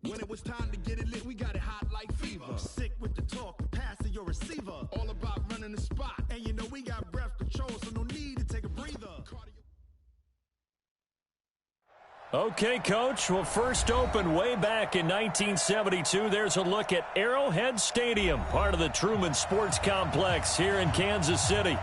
When it was time to get it lit, we got it hot like fever. Sick with the talk, the pass to your receiver. All about running the spot. And you know we got breath control, so no need to take a breather. Okay, Coach. Well, first opened way back in 1972. There's a look at Arrowhead Stadium, part of the Truman Sports Complex here in Kansas City.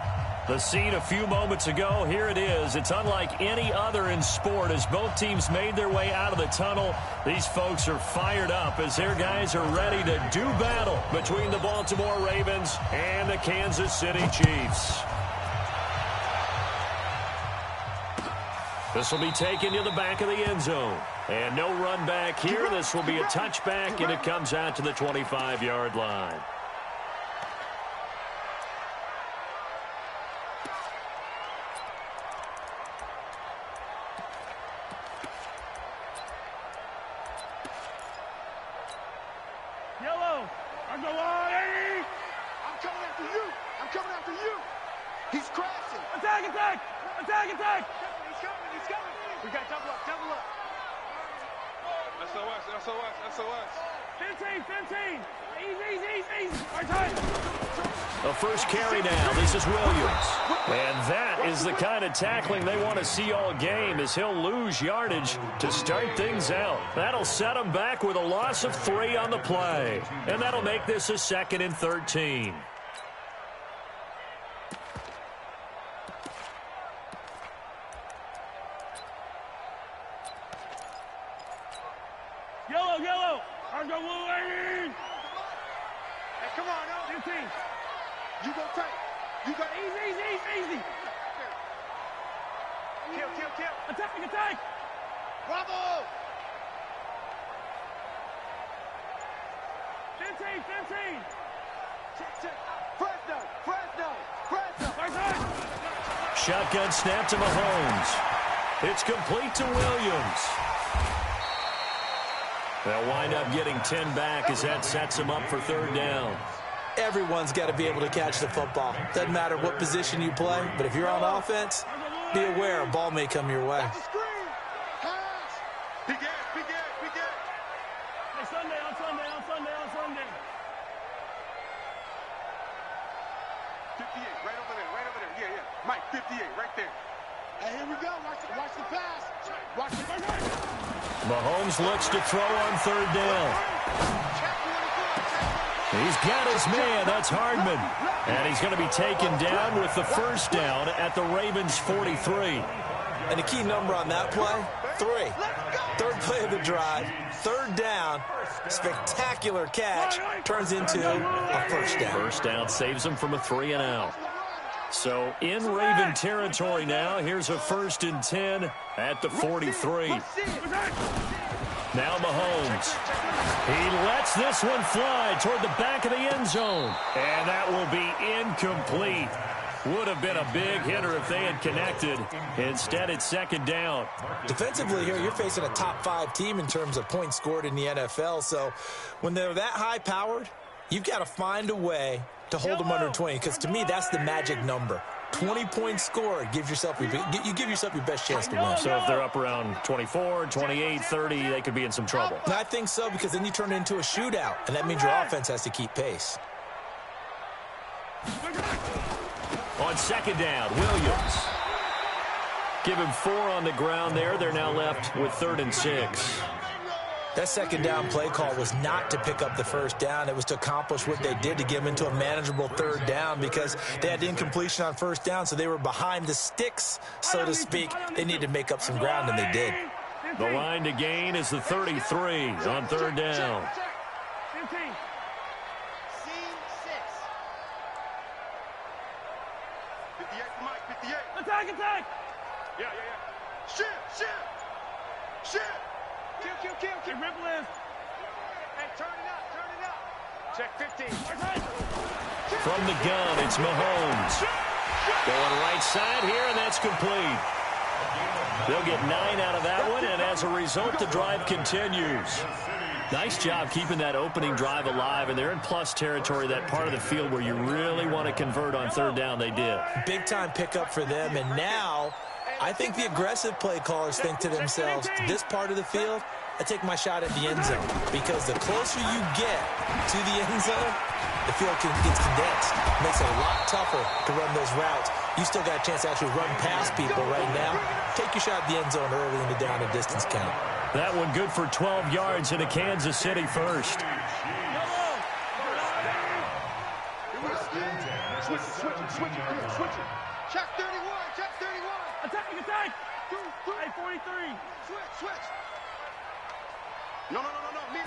The scene a few moments ago, here it is. It's unlike any other in sport as both teams made their way out of the tunnel. These folks are fired up as their guys are ready to do battle between the Baltimore Ravens and the Kansas City Chiefs. This will be taken to the back of the end zone. And no run back here. This will be a touchback, and it comes out to the 25-yard line. Yellow, I'm going. I'm coming after you. I'm coming after you. He's crashing. Attack, attack, attack, attack. He's coming. We got double up. SOS, SOS, SOS. 15. Easy. Our time. The first carry now. This is Williams. And that is the kind of tackling they want to see all game as he'll lose yardage to start things out. That'll set him back with a loss of 3 on the play. And that'll make this a 2nd and 13. Yellow. I'm going. Hey, come on, 15. You go tight. You got easy. Kill. Attack. Bravo. 15. Check. Fresno. Shotgun snap to Mahomes. It's complete to Williams. They'll wind up getting 10 back as that sets them up for 3rd down. Everyone's got to be able to catch the football. Doesn't matter what position you play, but if you're on offense, be aware a ball may come your way. Be good. Hey, Sunday. 58, right over there. Yeah. Mike, 58, right there. Hey, here we go. Watch the pass. Watch the Mahomes looks to throw on 3rd down. He's got his man. That's Hardman. And he's going to be taken down with the 1st down at the Ravens' 43. And the key number on that play, 3. 3rd play of the drive, 3rd down, spectacular catch, turns into a 1st down. 1st down saves him from a 3-and-out. So in Raven territory now, here's a 1st and 10 at the 43. Now Mahomes. He lets this one fly toward the back of the end zone. And that will be incomplete. Would have been a big hitter if they had connected. Instead, it's 2nd down. Defensively here, you're facing a top 5 team in terms of points scored in the NFL. So when they're that high-powered, you've got to find a way to hold them under 20, because to me, that's the magic number. 20 points scored, you give yourself your best chance to win. So if they're up around 24, 28, 30, they could be in some trouble. I think so, because then you turn it into a shootout, and that means your offense has to keep pace. On 2nd down, Williams. Give him 4 on the ground there. They're now left with 3rd and 6. That 2nd down play call was not to pick up the 1st down. It was to accomplish what they did to get them into a manageable 3rd down, because they had incompletion on 1st down, so they were behind the sticks, so to speak. They needed to make up some ground, and they did. The line to gain is the 33 on 3rd down. 15. Attack. Yeah. Shit. Kill. Rip lift. Hey, turn it up. Check 15. From the gun, it's Mahomes. Going right side here, and that's complete. They'll get 9 out of that one, and as a result, the drive continues. Nice job keeping that opening drive alive, and they're in plus territory, that part of the field where you really want to convert on 3rd down. They did. Big-time pickup for them, and now I think the aggressive play callers think to themselves, this part of the field, I take my shot at the end zone because the closer you get to the end zone, the field gets condensed. It makes it a lot tougher to run those routes. You still got a chance to actually run past people right now. Take your shot at the end zone early in the down and distance count. That one good for 12 yards into Kansas City first. Switch it. Check 31. Attack. Hey, 43. Switch. No. Me.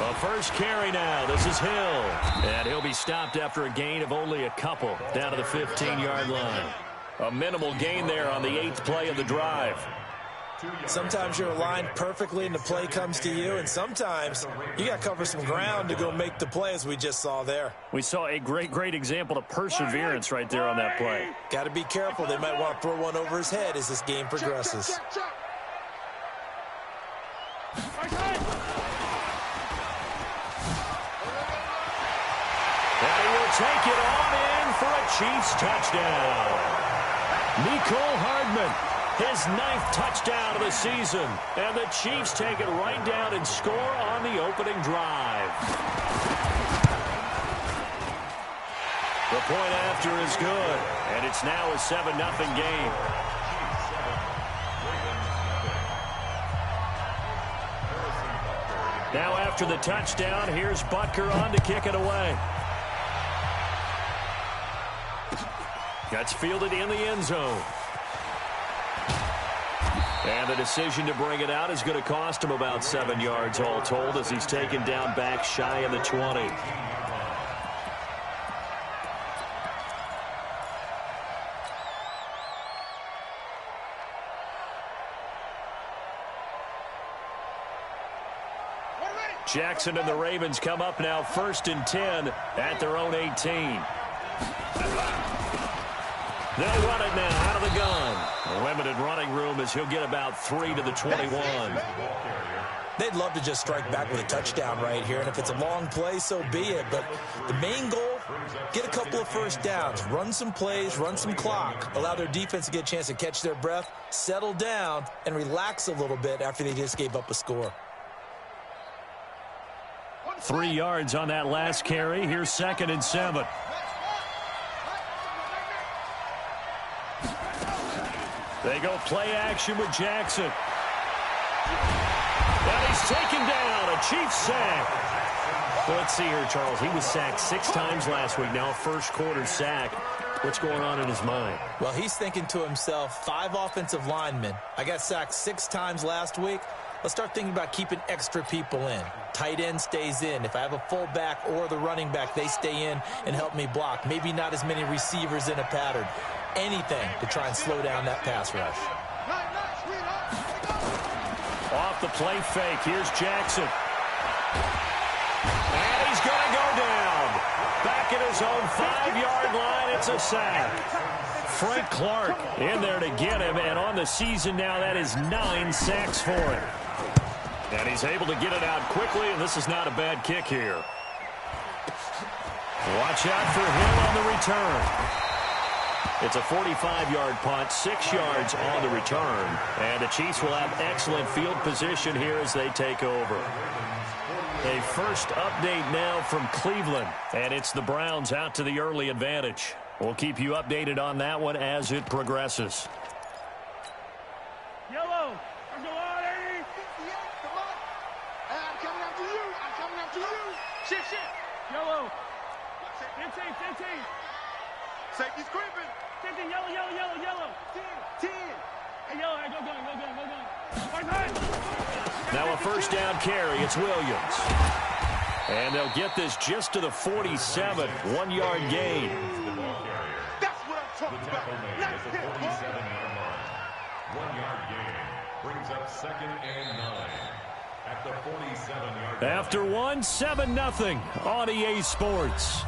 A first carry now. This is Hill. And he'll be stopped after a gain of only a couple down to the 15-yard line. A minimal gain there on the 8th play of the drive. Sometimes you're aligned perfectly and the play comes to you, and sometimes you got to cover some ground to go make the play, as we just saw there. We saw a great example of perseverance right there on that play. Got to be careful. They might want to throw one over his head as this game progresses. Check. And he will take it on in for a Chiefs touchdown. Mecole Hardman, his 9th touchdown of the season. And the Chiefs take it right down and score on the opening drive. The point after is good, and it's now a 7-0 game. Now after the touchdown, here's Butker on to kick it away. Gets fielded in the end zone. And the decision to bring it out is going to cost him about 7 yards all told as he's taken down back shy of the 20. Jackson and the Ravens come up now 1st and 10 at their own 18. They'll run it now out of the gun. A limited running room as he'll get about 3 to the 21. They'd love to just strike back with a touchdown right here, and if it's a long play, so be it. But the main goal, get a couple of first downs, run some plays, run some clock, allow their defense to get a chance to catch their breath, settle down, and relax a little bit after they just gave up a score. 3 yards on that last carry. Here's 2nd and 7. They go play action with Jackson. And he's taken down. A Chiefs sack. Well, let's see here, Charles. He was sacked 6 times last week. Now a first-quarter sack. What's going on in his mind? Well, he's thinking to himself, 5 offensive linemen. I got sacked 6 times last week. Let's start thinking about keeping extra people in. Tight end stays in. If I have a fullback or the running back, they stay in and help me block. Maybe not as many receivers in a pattern. Anything to try and slow down that pass rush. Off the play fake. Here's Jackson. And he's going to go down. Back at his own 5-yard line. It's a sack. Frank Clark in there to get him. And on the season now, that is 9 sacks for him. And he's able to get it out quickly, and this is not a bad kick here. Watch out for him on the return. It's a 45-yard punt, 6 yards on the return. And the Chiefs will have excellent field position here as they take over. A first update now from Cleveland, and it's the Browns out to the early advantage. We'll keep you updated on that one as it progresses. Yellow. Let's go on, Eddie. Come on. I'm coming after you. Shit. Yellow. 15. Safety's creeping. 15, yellow. 10. Hey, yellow, go. Now a first down carry. It's Williams. And they'll get this just to the 47. 1-yard gain. That's what I'm talking about. Nice hit, 47-yard line. 1-yard gain brings up 2nd and 9 at the 47-yard line. After 7-0 on EA Sports.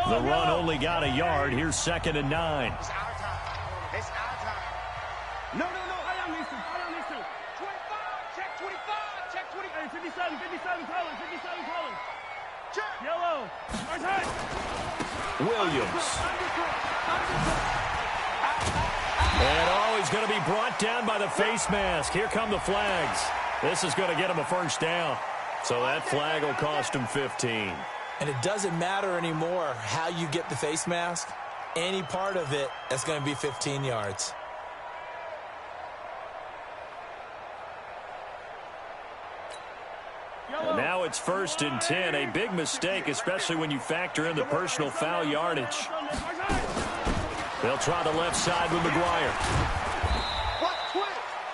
The run only got a yard. Here's 2nd and 9. It's our time. No. I am 57, Cullen. Yellow. Williams. And he's going to be brought down by the face mask. Here come the flags. This is going to get him a first down. So that flag will cost him 15. And it doesn't matter anymore how you get the face mask. Any part of it, that's going to be 15 yards. And now it's 1st and 10. A big mistake, especially when you factor in the personal foul yardage. They'll try the left side with McGuire.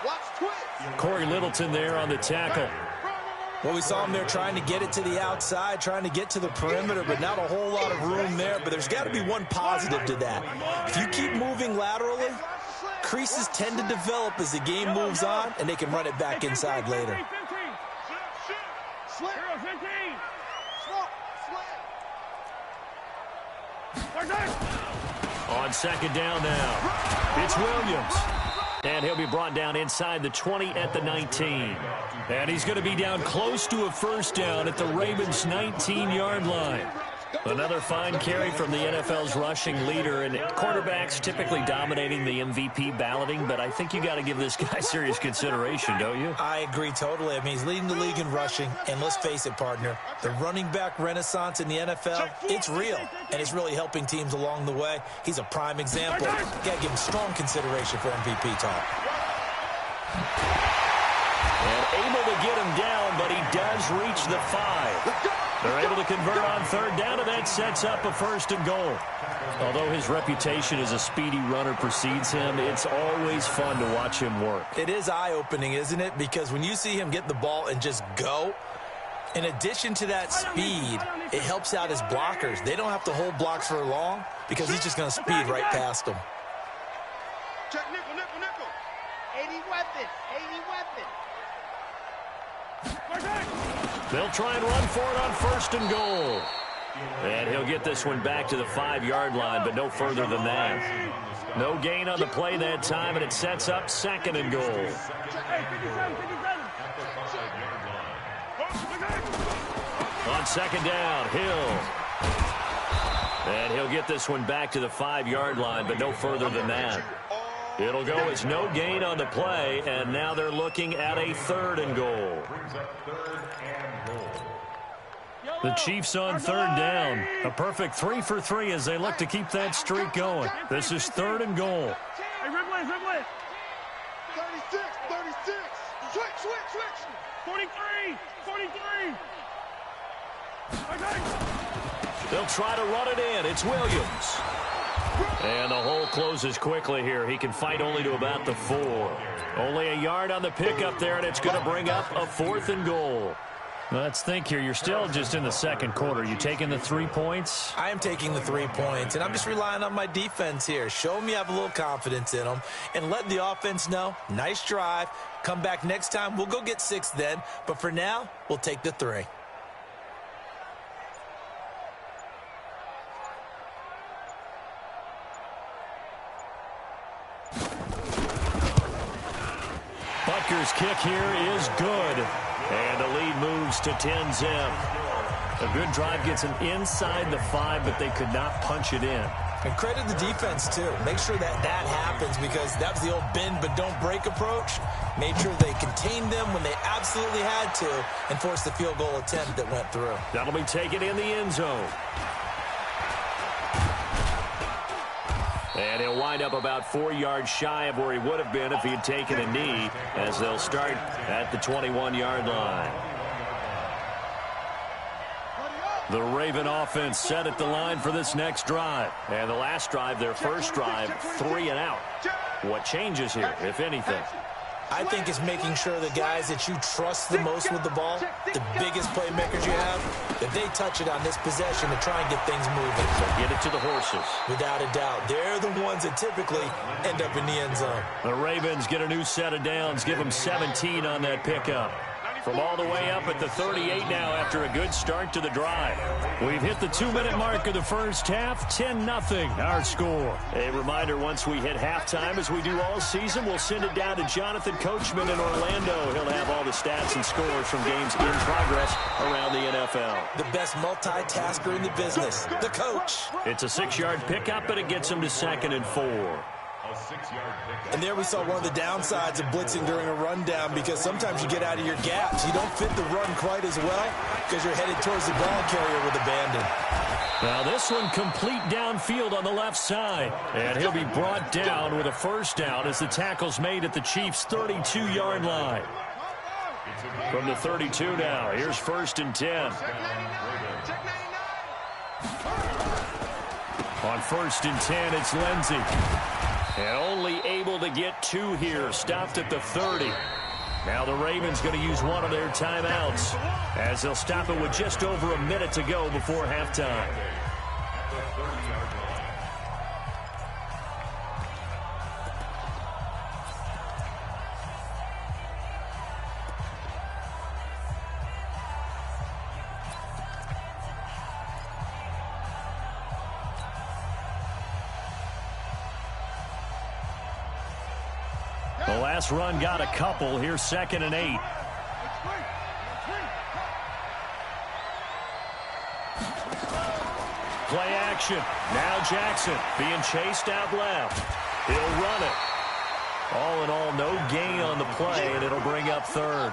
Watch twist. Corey Littleton there on the tackle. Well, we saw him there trying to get it to the outside, trying to get to the perimeter, but not a whole lot of room there. But there's got to be one positive to that. If you keep moving laterally, creases tend to develop as the game moves on, and they can run it back inside later. On 2nd down now, it's Williams. And he'll be brought down inside the 20 at the 19. And he's going to be down close to a first down at the Ravens' 19-yard line. Another fine carry from the NFL's rushing leader, and quarterbacks typically dominating the MVP balloting, but I think you got to give this guy serious consideration, don't you? I agree totally. I mean, he's leading the league in rushing, and let's face it, partner, the running back renaissance in the NFL, it's real, and it's really helping teams along the way. He's a prime example. You got to give him strong consideration for MVP talk. And able to get him down, but he does reach the 5. They're able to convert on 3rd down, and that sets up a 1st and goal. Although his reputation as a speedy runner precedes him, it's always fun to watch him work. It is eye-opening, isn't it? Because when you see him get the ball and just go, in addition to that speed, it helps out his blockers. They don't have to hold blocks for long because he's just going to speed right past them. Check nickel. 80 weapon. They'll try and run for it on 1st and goal. And he'll get this one back to the 5-yard line, but no further than that. No gain on the play that time, and it sets up 2nd and goal. On 2nd down, Hill. And he'll get this one back to the 5-yard line, but no further than that. It'll go as no gain on the play, and now they're looking at a 3rd and goal. The Chiefs on 3rd down. A perfect 3 for 3 as they look to keep that streak going. This is 3rd and goal. Hey, Ripley. 36. Switch. 43. They'll try to run it in. It's Williams. And the hole closes quickly here. He can fight only to about the 4. Only a yard on the pickup there, and it's going to bring up a 4th and goal. Let's think here. You're still just in the 2nd quarter. You taking the 3 points? I am taking the 3 points, and I'm just relying on my defense here. Show them you have a little confidence in them, and let the offense know, nice drive. Come back next time. We'll go get 6 then, but for now, we'll take the 3. Butker's kick here is good. And the lead moves to 10-zip. A good drive gets them inside the 5, but they could not punch it in. And credit the defense, too. Make sure that happens because that was the old bend but don't break approach. Made sure they contained them when they absolutely had to and forced the field goal attempt that went through. That'll be taken in the end zone. And he'll wind up about 4 yards shy of where he would have been if he had taken a knee, as they'll start at the 21-yard line. The Raven offense set at the line for this next drive. And the last drive, their first drive, 3 and out. What changes here, if anything? I think it's making sure the guys that you trust the most with the ball, the biggest playmakers you have, that they touch it on this possession to try and get things moving. So get it to the horses. Without a doubt. They're the ones that typically end up in the end zone. The Ravens get a new set of downs, give them 17 on that pickup. From all the way up at the 38 now after a good start to the drive. We've hit the 2-minute mark of the first half, 10-0 our score. A reminder, once we hit halftime, as we do all season, we'll send it down to Jonathan Coachman in Orlando. He'll have all the stats and scores from games in progress around the NFL. The best multitasker in the business, the coach. It's a 6-yard pickup, but it gets him to 2nd and 4. And there we saw one of the downsides of blitzing during a rundown, because sometimes you get out of your gaps. You don't fit the run quite as well because you're headed towards the ball carrier with abandon. Now this one complete downfield on the left side. And he'll be brought down with a first down as the tackle's made at the Chiefs' 32-yard line. From the 32 now, here's 1st and 10. On 1st and 10, it's Lindsey. And only able to get 2 here, stopped at the 30. Now the Ravens going to use one of their timeouts as they'll stop it with just over a minute to go before halftime. The last run got a couple. Here's 2nd and 8. Play action. Now Jackson being chased out left. He'll run it. All in all, no gain on the play, and it'll bring up 3rd.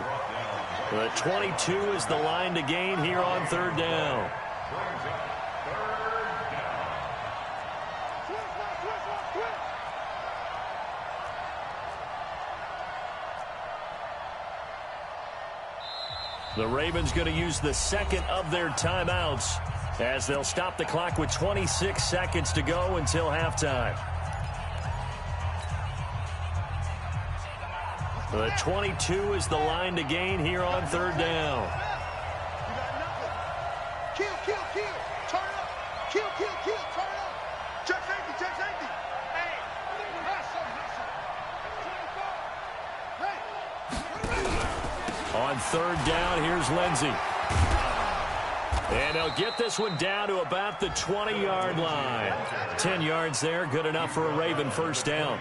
The 22 is the line to gain here on 3rd down. The Ravens going to use the 2nd of their timeouts as they'll stop the clock with 26 seconds to go until halftime. The 22 is the line to gain here on 3rd down. Kill, kill, kill. Turn it up. Kill, kill, kill. Turn it up. Check safety, check safety. Hey. On 3rd down, here's Lindsey. And they'll get this one down to about the 20-yard line. 10 yards there, good enough for a Raven first down.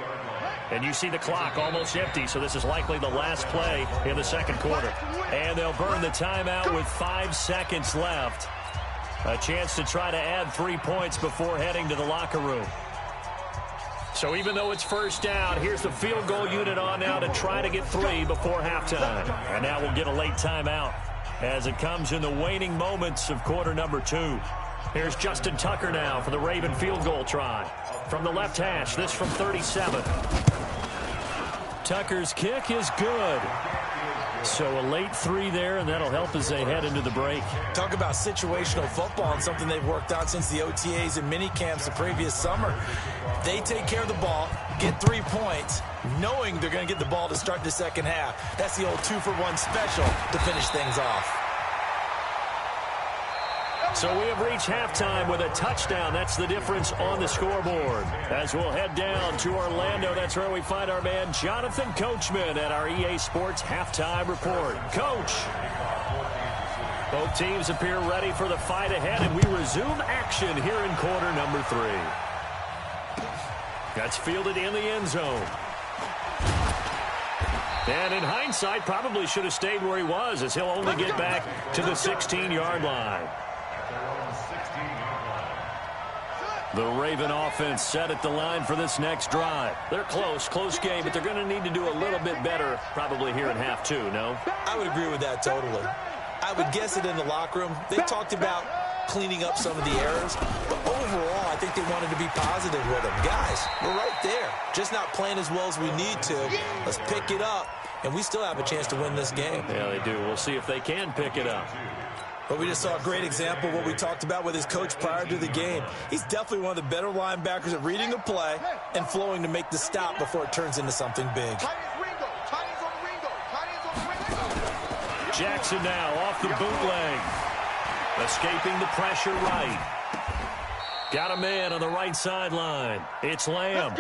And you see the clock almost empty, so this is likely the last play in the 2nd quarter. And they'll burn the timeout with 5 seconds left. A chance to try to add 3 points before heading to the locker room. So even though it's first down, here's the field goal unit on now to try to get 3 before halftime. And now we'll get a late timeout as it comes in the waning moments of quarter number 2. Here's Justin Tucker now for the Raven field goal try. From the left hash, this from 37. Tucker's kick is good. So a late 3 there, and that'll help as they head into the break. Talk about situational football and something they've worked on since the OTAs and mini camps the previous summer. They take care of the ball, get 3 points, knowing they're going to get the ball to start the second half. That's the old 2-for-1 special to finish things off. So we have reached halftime with a touchdown. That's the difference on the scoreboard. As we'll head down to Orlando, that's where we find our man Jonathan Coachman at our EA Sports Halftime Report. Coach. Both teams appear ready for the fight ahead, and we resume action here in quarter number 3. That's fielded in the end zone. And in hindsight, probably should have stayed where he was, as he'll only get back to the 16-yard line. The Raven offense set at the line for this next drive. They're close game, but they're going to need to do a little bit better probably here in half 2, no? I would agree with that totally. I would guess it in the locker room. They talked about cleaning up some of the errors, but overall, I think they wanted to be positive with them. Guys, we're right there, just not playing as well as we need to. Let's pick it up, and we still have a chance to win this game. Yeah, they do. We'll see if they can pick it up. But we just saw a great example of what we talked about with his coach prior to the game. He's definitely one of the better linebackers at reading a play and flowing to make the stop before it turns into something big. Jackson now off the bootleg. Escaping the pressure right. Got a man on the right sideline. It's Lamb.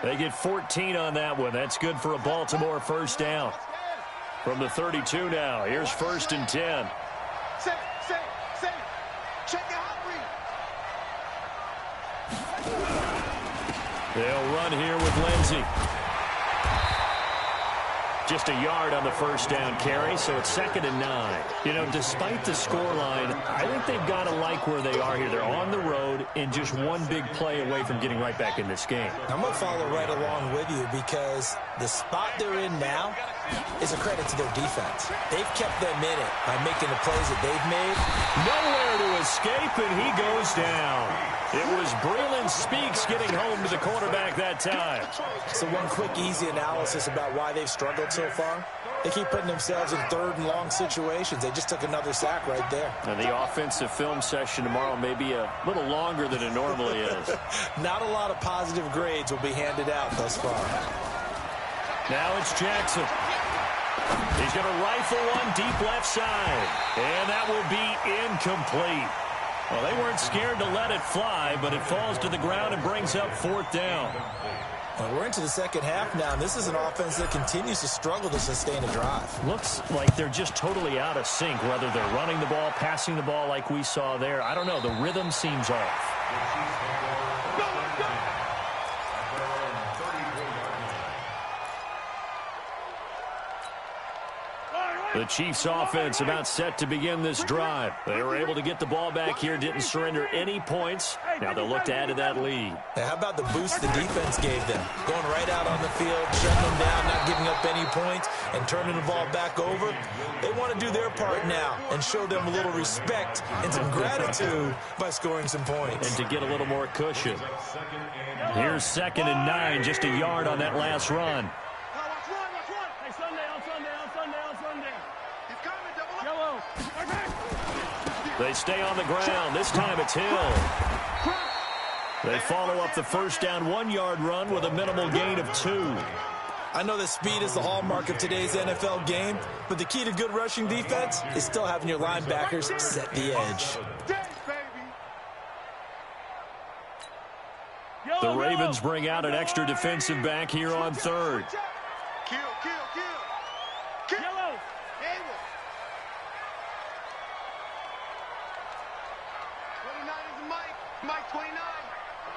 They get 14 on that one. That's good for a Baltimore first down. From the 32 now, here's 1st and 10. They'll run here with Lindsey. Just a yard on the first down carry, so it's 2nd and 9. You know, despite the scoreline, I think they've got to like where they are here. They're on the road and just one big play away from getting right back in this game. I'm going to follow right along with you because the spot they're in now is a credit to their defense. They've kept them in it by making the plays that they've made. Nowhere to escape, and he goes down. It was Breeland Speaks getting home to the quarterback that time. So one quick, easy analysis about why they've struggled so far. They keep putting themselves in 3rd and long situations. They just took another sack right there. And the offensive film session tomorrow may be a little longer than it normally is. Not a lot of positive grades will be handed out thus far. Now it's Jackson. He's going to rifle one deep left side. And that will be incomplete. Well, they weren't scared to let it fly, but it falls to the ground and brings up 4th down. Well, we're into the second half now, and this is an offense that continues to struggle to sustain a drive. Looks like they're just totally out of sync, whether they're running the ball, passing the ball like we saw there. I don't know. The rhythm seems off. The Chiefs offense about set to begin this drive. They were able to get the ball back here, didn't surrender any points. Now they'll look to add to that lead. Now, how about the boost the defense gave them? Going right out on the field, shutting them down, not giving up any points, and turning the ball back over. They want to do their part now and show them a little respect and some gratitude by scoring some points. And to get a little more cushion. Here's 2nd and 9, just a yard on that last run. They stay on the ground. This time it's Hill. They follow up the first down 1-yard run with a minimal gain of 2. I know that speed is the hallmark of today's NFL game, but the key to good rushing defense is still having your linebackers set the edge. The Ravens bring out an extra defensive back here on 3rd. Kill. Yellow. 29 is Mike 29.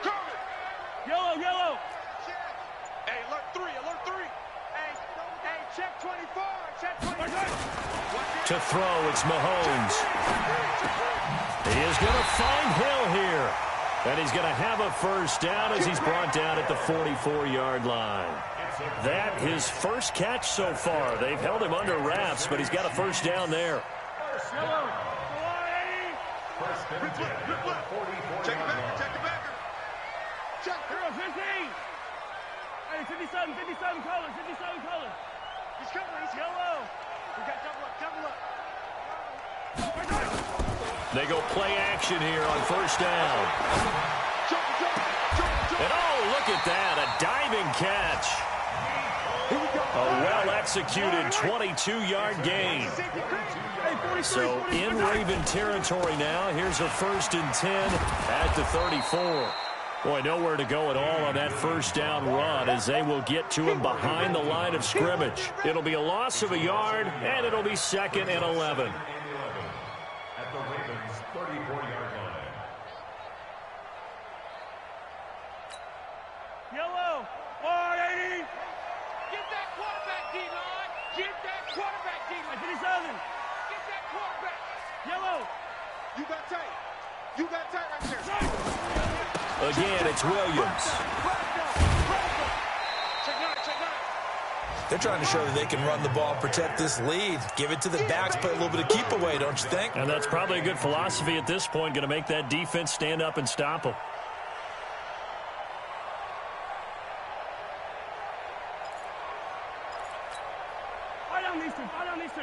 Cover. Yellow. Hey, alert 3. Hey, check 24. To throw, it's Mahomes. He is going to find Hill here. And he's going to have a first down as he's brought down at the 44-yard line. That his first catch so far. They've held him under wraps, but he's got a first down there. Check the backer. Check. 15. Hey, 57 colors. He's coming. Yellow. We got double up. They go play action here on first down. And oh, look at that, a diving catch. A well-executed 22-yard gain. So in Raven territory now, here's a 1st and 10 at the 34. Boy, nowhere to go at all on that first down run as they will get to him behind the line of scrimmage. It'll be a loss of a yard, and it'll be 2nd and 11. At the Ravens' 34-yard line. Yellow. 480. Get that quarterback, D-line. Get that quarterback, D-line. 57. Get that quarterback. Yellow. You got tight right there. Again, it's Williams. Check nine. They're trying to show that they can run the ball, protect this lead, give it to the backs, play a little bit of keep away, don't you think? And that's probably a good philosophy at this point, going to make that defense stand up and stop them. Fight on these two.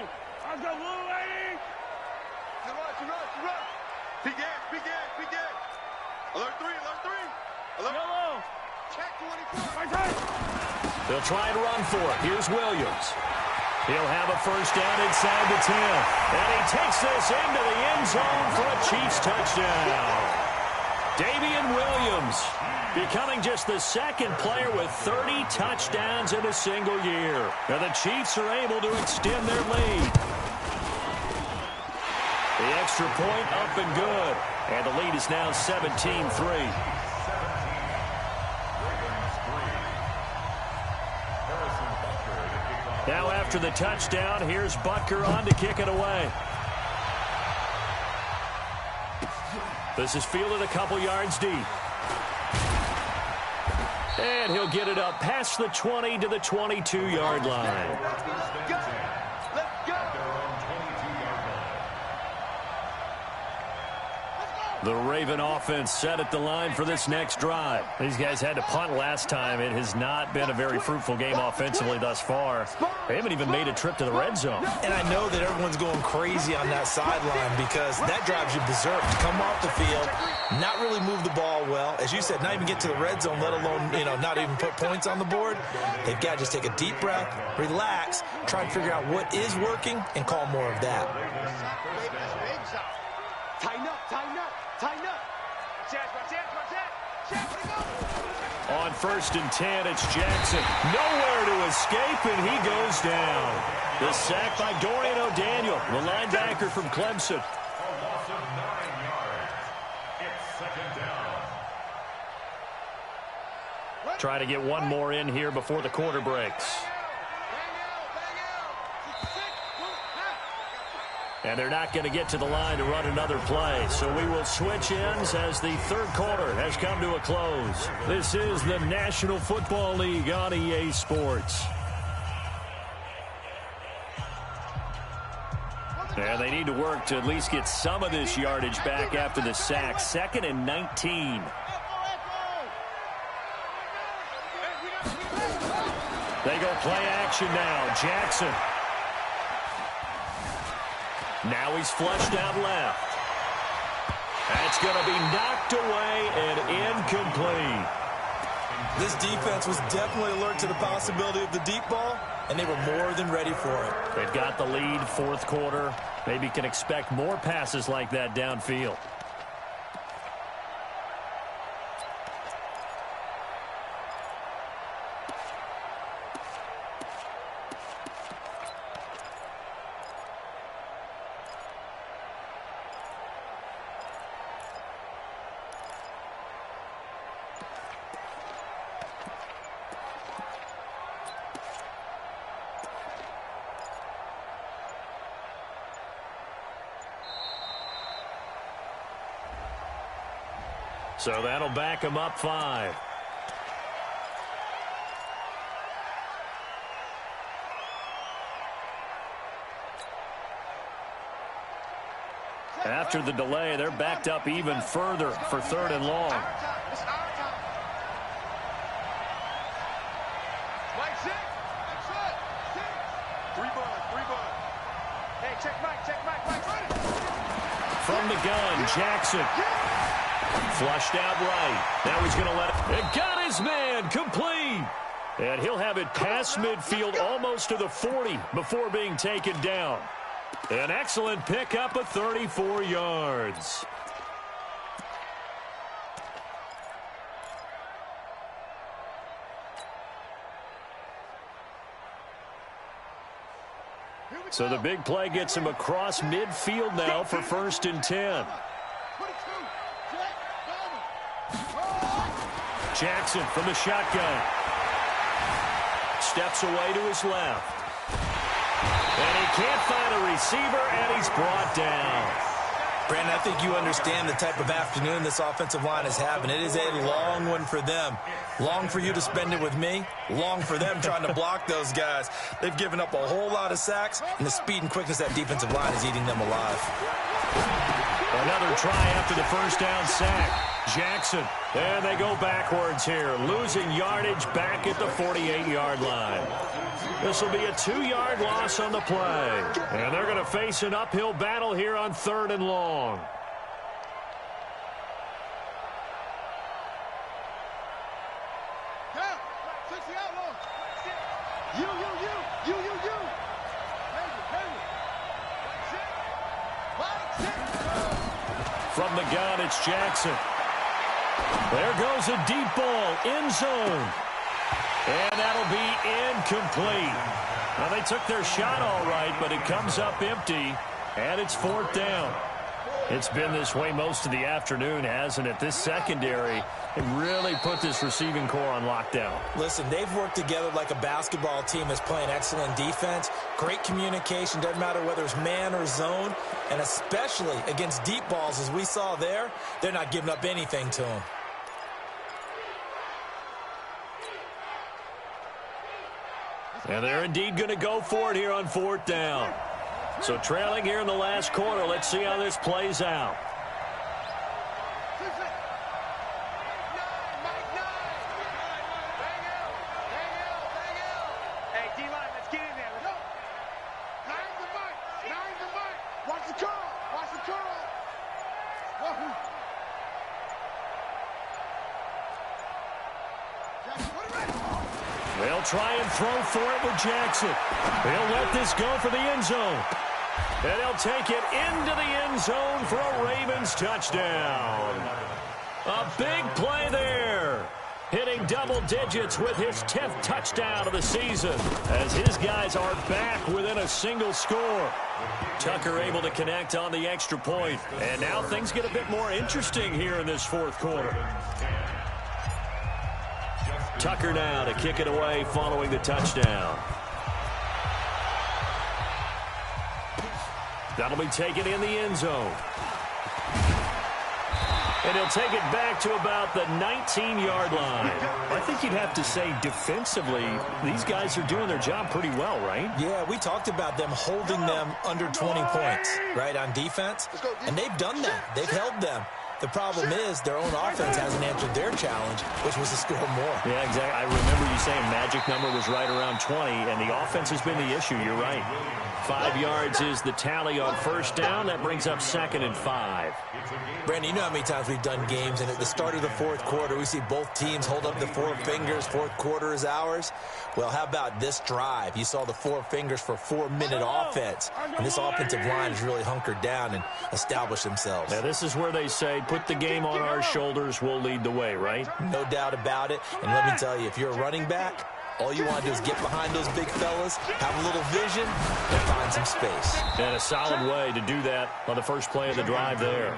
Let's go, blue lady. You run. Big gas. Alert 3. Alert. Yellow. Check 24. Right side. They'll try and run for it. Here's Williams. He'll have a first down inside the 10. And he takes this into the end zone for a Chiefs touchdown. Damian Williams becoming just the 2nd player with 30 touchdowns in a single year. Now the Chiefs are able to extend their lead. The extra point up and good. And the lead is now 17-3. Now after the touchdown, here's Butker on to kick it away. This is fielded a couple yards deep. And he'll get it up past the 20 to the 22-yard line. The Raven offense set at the line for this next drive. These guys had to punt last time. It has not been a very fruitful game offensively thus far. They haven't even made a trip to the red zone. And I know that everyone's going crazy on that sideline because that drives you berserk to come off the field, not really move the ball well. As you said, not even get to the red zone, let alone, not even put points on the board. They've got to just take a deep breath, relax, try and figure out what is working, and call more of that. Tighten up, tighten up, tighten up. On 1st and 10, it's Jackson. Nowhere to escape, and he goes down. The sack by Dorian O'Daniel, the linebacker from Clemson. A loss of 9 yards. It's 2nd down. Try to get one more in here before the quarter breaks. And they're not going to get to the line to run another play. So we will switch ends as the third quarter has come to a close. This is the National Football League on EA Sports. And they need to work to at least get some of this yardage back after the sack. 2nd and 19. They go play action now. Jackson. Now he's flushed out left. That's going to be knocked away and incomplete. This defense was definitely alert to the possibility of the deep ball, and they were more than ready for it. They've got the lead, 4th quarter. Maybe can expect more passes like that downfield. So that'll back him up 5. After the delay, they're backed up even further for 3rd and long. From the gun, Jackson. Flushed out right. Now he's going to let it. It got his man complete. And he'll have it past midfield almost to the 40 before being taken down. An excellent pickup of 34 yards. So the big play gets him across midfield now for 1st and 10. Jackson from the shotgun. Steps away to his left. And he can't find a receiver, and he's brought down. Brandon, I think you understand the type of afternoon this offensive line is having. It is a long one for them. Long for you to spend it with me. Long for them trying to block those guys. They've given up a whole lot of sacks, and the speed and quickness of that defensive line is eating them alive. Another try after the 1st down sack. Jackson. And they go backwards here, losing yardage back at the 48-yard line. This will be a 2-yard loss on the play. And they're going to face an uphill battle here on 3rd and long. From the gun, it's Jackson. There goes a deep ball, end zone. And that'll be incomplete. Now, they took their shot all right, but it comes up empty, and it's 4th down. It's been this way most of the afternoon, hasn't it? This secondary really put this receiving core on lockdown. Listen, they've worked together like a basketball team that's playing excellent defense. Great communication, doesn't matter whether it's man or zone. And especially against deep balls, as we saw there, they're not giving up anything to them. And they're indeed going to go for it here on 4th down. So trailing here in the last quarter. Let's see how this plays out. Hey, D-line, let's get in there. Let's go. Nine's the mic. Nine's the mic. Watch the curl. Watch the curl. Whoa. Jackson, what a race. They'll try and throw for it with Jackson. They'll let this go for the end zone. And he'll take it into the end zone for a Ravens touchdown. A big play there. Hitting double digits with his 10th touchdown of the season as his guys are back within a single score. Tucker able to connect on the extra point. And now things get a bit more interesting here in this 4th quarter. Tucker now to kick it away following the touchdown. That'll be taken in the end zone. And he'll take it back to about the 19-yard line. I think you'd have to say defensively, these guys are doing their job pretty well, right? Yeah, we talked about them holding them under 20 points, right, on defense. And they've done that. They've held them. The problem is their own offense hasn't answered their challenge, which was to score more. Yeah, exactly. I remember you saying magic number was right around 20, and the offense has been the issue. You're right. 5 yards is the tally on 1st down. That brings up 2nd and 5. Brandon, you know how many times we've done games, and at the start of the 4th quarter, we see both teams hold up the 4 fingers. 4th quarter is ours. Well, how about this drive? You saw the 4 fingers for 4-minute offense, and this offensive line has really hunkered down and established themselves. Now, this is where they say, put the game on our shoulders, we'll lead the way, right? No doubt about it. And let me tell you, if you're a running back, all you want to do is get behind those big fellas, have a little vision, and find some space. And a solid way to do that on the first play of the drive there.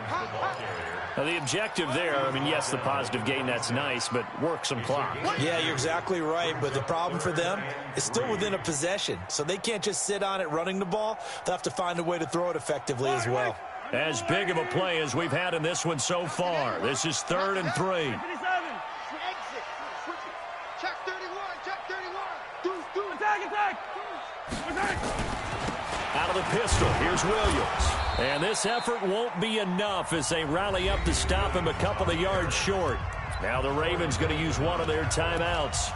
Now, the objective there, I mean, yes, the positive gain, that's nice, but work some clock. Yeah, you're exactly right, but the problem for them is still within a possession, so they can't just sit on it running the ball. They'll have to find a way to throw it effectively as well. As big of a play as we've had in this one so far. This is 3rd and 3. Check 31. Check 31. Do. Attack. Out of the pistol, here's Williams. And this effort won't be enough as they rally up to stop him a couple of yards short. Now the Ravens going to use one of their timeouts.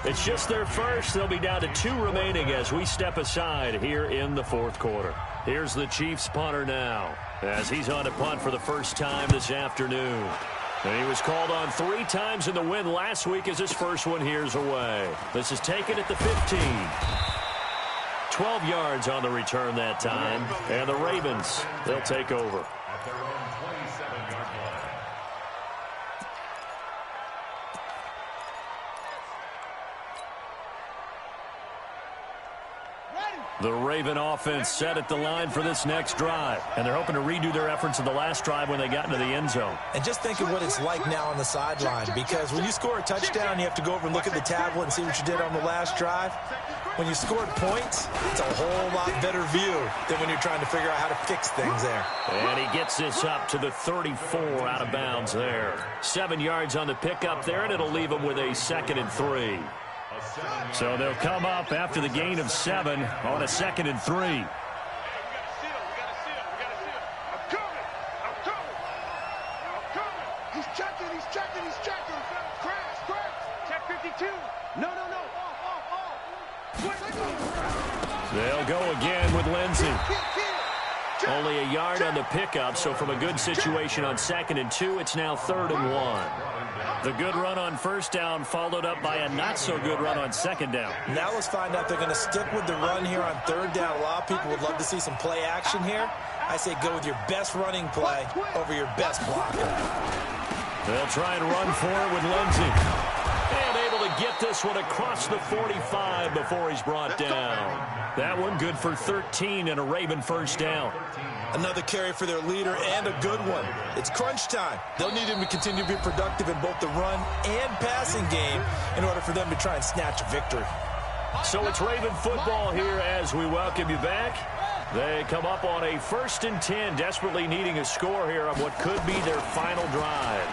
It's just their first. They'll be down to 2 remaining as we step aside here in the 4th quarter. Here's the Chiefs punter now as he's on to punt for the first time this afternoon. And he was called on 3 times in the win last week as his first one here's away. This is taken at the 15. 12 yards on the return that time. And the Ravens, they'll take over. At their own 27-yard line. The Raven offense set at the line for this next drive. And they're hoping to redo their efforts in the last drive when they got into the end zone. And just think of what it's like now on the sideline, because when you score a touchdown, you have to go over and look at the tablet and see what you did on the last drive. When you scored points, it's a whole lot better view than when you're trying to figure out how to fix things there. And he gets this up to the 34 out of bounds there. 7 yards on the pickup there, and it'll leave him with a 2nd and 3. So they'll come up after the gain of 7 on a 2nd and 3. We got to seal. I'm coming. He's checking. Crash. Check 52. No. Off. They'll go again with Lindsey. Only a yard on the pickup, so from a good situation on 2nd and 2, it's now 3rd and 1. The good run on 1st down followed up by a not-so-good run on 2nd down. Now let's find out if they're going to stick with the run here on 3rd down. A lot of people would love to see some play action here. I say go with your best running play over your best blocker. They'll try and run for it with Lindsey. And able to get this one across the 45 before he's brought down. That one good for 13 and a Raven 1st down. Another carry for their leader and a good one. It's crunch time. They'll need him to continue to be productive in both the run and passing game in order for them to try and snatch a victory. So it's Raven football here as we welcome you back. They come up on a 1st and 10, desperately needing a score here on what could be their final drive.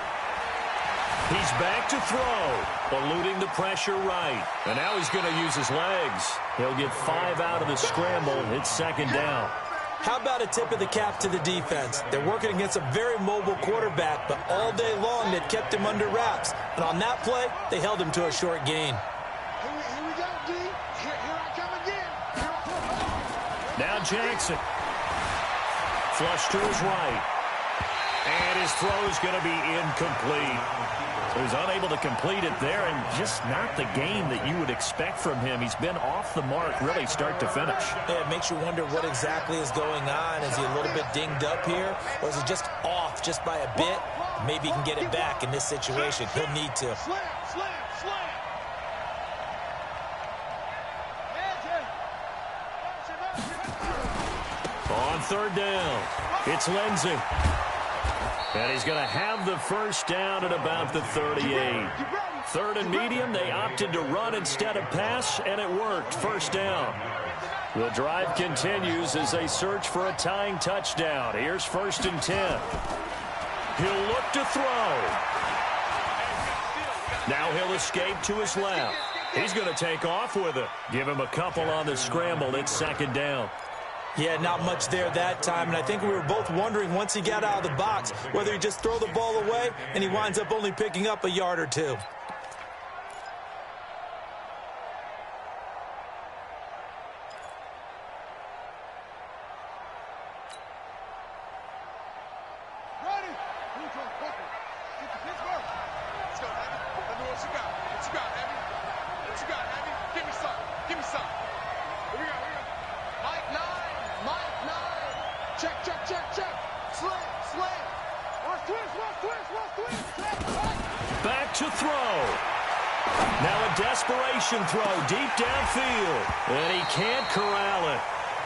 He's back to throw, eluding the pressure right. And now he's going to use his legs. He'll get 5 out of the scramble. It's 2nd down. How about a tip of the cap to the defense? They're working against a very mobile quarterback, but all day long they've kept him under wraps. And on that play, they held him to a short gain. Here we go, D. Here I come again. Now Jackson. Flush to his right. And his throw is going to be incomplete. So he's unable to complete it there, and just not the game that you would expect from him. He's been off the mark really start to finish. Yeah, it makes you wonder what exactly is going on. Is he a little bit dinged up here, or is he just off just by a bit? Maybe he can get it back in this situation. He'll need to. Slam. On 3rd down, it's Lindsey. And he's going to have the 1st down at about the 38. 3rd and medium, they opted to run instead of pass, and it worked. 1st down. The drive continues as they search for a tying touchdown. Here's 1st and 10. He'll look to throw. Now he'll escape to his left. He's going to take off with it. Give him a couple on the scramble. It's 2nd down. Yeah, not much there that time, and I think we were both wondering once he got out of the box whether he'd just throw the ball away and he winds up only picking up a yard or 2. Back to throw. Now a desperation throw deep downfield. And he can't corral it.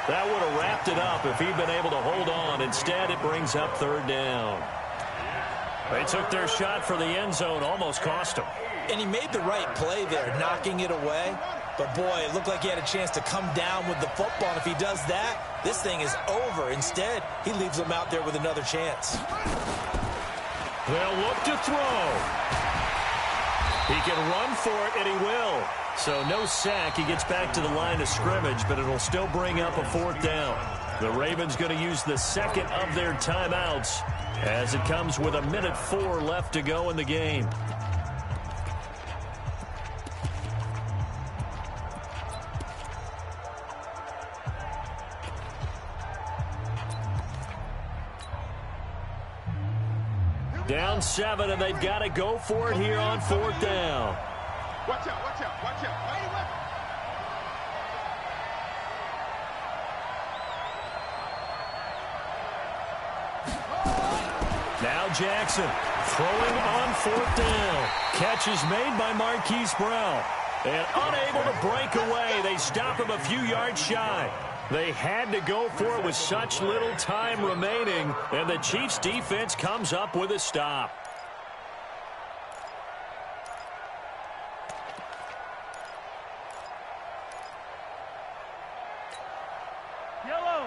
That would have wrapped it up if he'd been able to hold on. Instead, it brings up 3rd down. They took their shot for the end zone, almost cost him. And he made the right play there, knocking it away. But, boy, it looked like he had a chance to come down with the football. And if he does that, this thing is over. Instead, he leaves him out there with another chance. They'll look to throw. He can run for it, and he will. So no sack. He gets back to the line of scrimmage, but it'll still bring up a 4th down. The Ravens going to use the 2nd of their timeouts as it comes with 1:04 left to go in the game. Down 7, and they've got to go for it here on 4th down. Watch out. Now Jackson throwing on 4th down. Catch is made by Marquise Brown. And unable to break away, they stop him a few yards shy. They had to go for it with such little time remaining, and the Chiefs' defense comes up with a stop.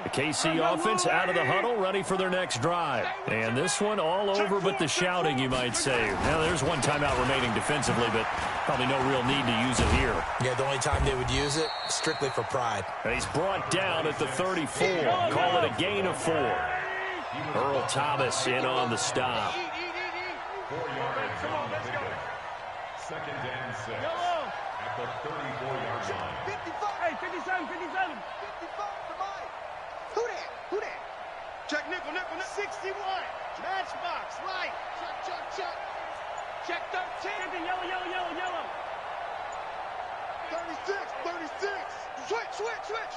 The KC offense out of the huddle, ready for their next drive. And this one all over but the shouting, you might say. Now, there's one timeout remaining defensively, but probably no real need to use it here. Yeah, the only time they would use it, strictly for pride. And he's brought down at the 34. Call it a gain of 4. Earl Thomas in on the stop. 4 yards on the pickup. 2nd and 6 at the 34-yard line. 55. Hey, 57, 57. 55 to Mike. Who that? Check nickel. 61. Matchbox, right. Check. Check 13. Yellow. 36. Switch.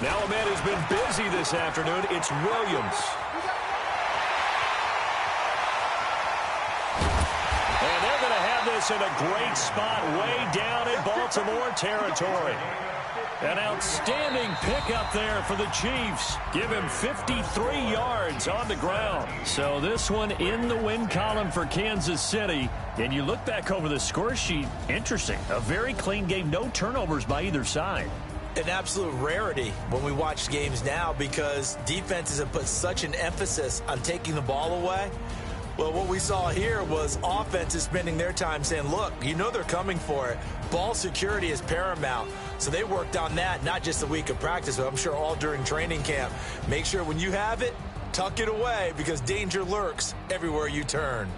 Now a man who's been busy this afternoon, it's Williams. And they're going to have this in a great spot way down in Baltimore territory. An outstanding pickup there for the Chiefs. Give him 53 yards on the ground. So this one in the win column for Kansas City. And you look back over the score sheet, interesting. A very clean game, no turnovers by either side. An absolute rarity when we watch games now because defenses have put such an emphasis on taking the ball away. Well, what we saw here was offenses spending their time saying, look, you know they're coming for it. Ball security is paramount. So they worked on that, not just a week of practice, but I'm sure all during training camp. Make sure when you have it, tuck it away because danger lurks everywhere you turn.